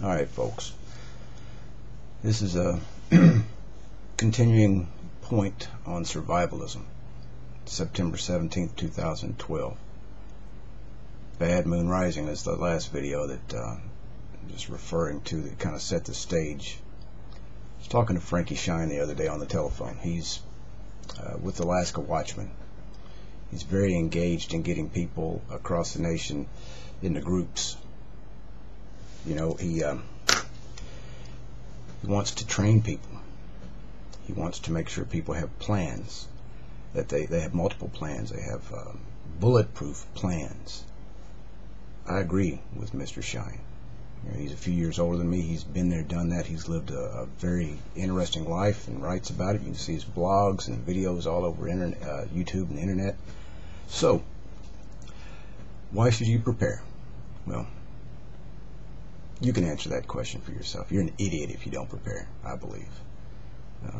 Alright folks, this is a continuing point on survivalism. September 17th, 2012. Bad Moon Rising is the last video that I'm just referring to that kind of set the stage. I was talking to Frankie Shine the other day on the telephone. He's with Alaska Watchmen. He's very engaged in getting people across the nation into groups. You know, he wants to train people. He wants to make sure people have plans, that they have multiple plans. They have bulletproof plans. I agree with Mr. Shine. You know, he's a few years older than me. He's been there, done that. He's lived a very interesting life and writes about it. You can see his blogs and videos all over YouTube and the internet. So, why should you prepare? Well, you can answer that question for yourself. You're an idiot if you don't prepare, I believe.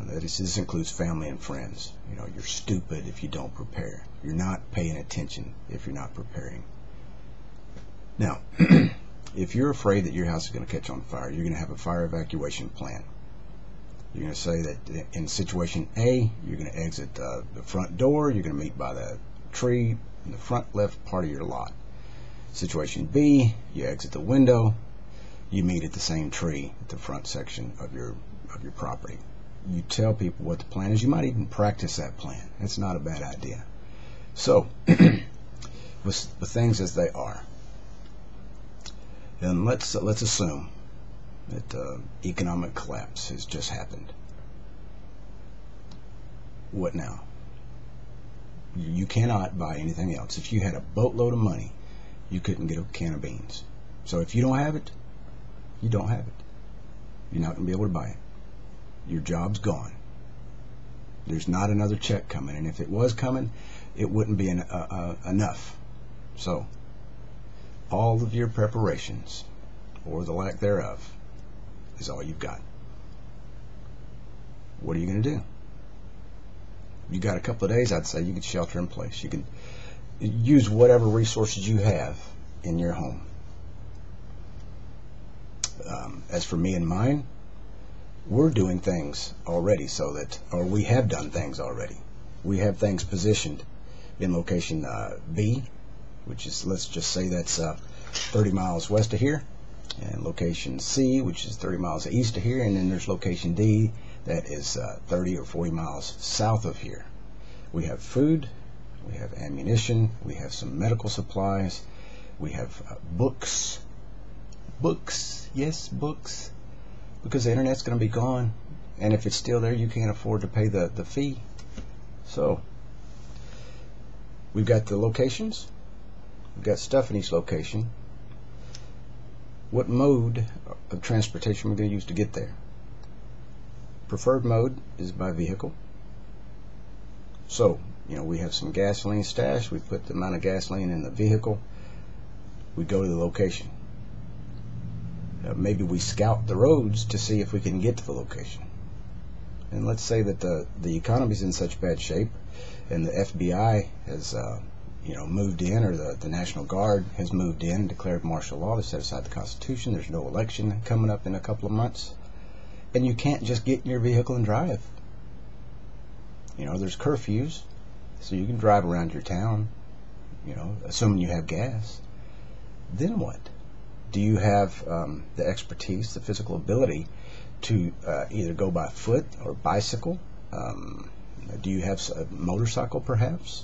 This includes family and friends. You know, you're stupid if you don't prepare. You're not paying attention if you're not preparing. Now, if you're afraid that your house is going to catch on fire, you're going to have a fire evacuation plan. You're going to say that in situation A, you're going to exit the front door. You're going to meet by the tree in the front left part of your lot. Situation B, you exit the window. You meet at the same tree at the front section of your property. You tell people what the plan is. You might even practice that plan. It's not a bad idea. So, with things as they are, then let's assume that economic collapse has just happened. What now? You cannot buy anything else. If you had a boatload of money, you couldn't get a can of beans. So if you don't have it, you don't have it. You're not going to be able to buy it. Your job's gone. There's not another check coming, and if it was coming, it wouldn't be enough. So, all of your preparations, or the lack thereof, is all you've got. What are you going to do? You got a couple of days, I'd say you could shelter in place. You can use whatever resources you have in your home. As for me and mine, we're doing things already or we have done things already. We have things positioned in location B, which is, let's just say that's 30 miles west of here, and location C, which is 30 miles east of here, and then there's location D that is 30 or 40 miles south of here. We have food, we have ammunition, we have some medical supplies, we have books, yes, books, because the internet's going to be gone, and if it's still there, you can't afford to pay the fee. So, we've got the locations, we've got stuff in each location. What mode of transportation we're going to use to get there? Preferred mode is by vehicle. So, you know, we have some gasoline stashed. We put the amount of gasoline in the vehicle. We go to the location. Maybe we scout the roads to see if we can get to the location. And let's say that the economy is in such bad shape, and the FBI has moved in, or the National Guard has moved in and declared martial law. They set aside the Constitution. There's no election coming up in a couple of months, and you can't just get in your vehicle and drive. You know, there's curfews, so you can drive around your town, you know, assuming you have gas. Then what? Do you have the expertise, the physical ability to either go by foot or bicycle? Do you have a motorcycle perhaps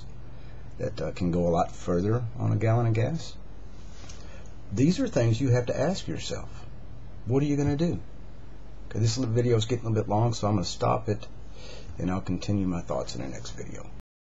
that can go a lot further on a gallon of gas? These are things you have to ask yourself. What are you going to do? Okay, this video is getting a little bit long, so I'm going to stop it, and I'll continue my thoughts in the next video.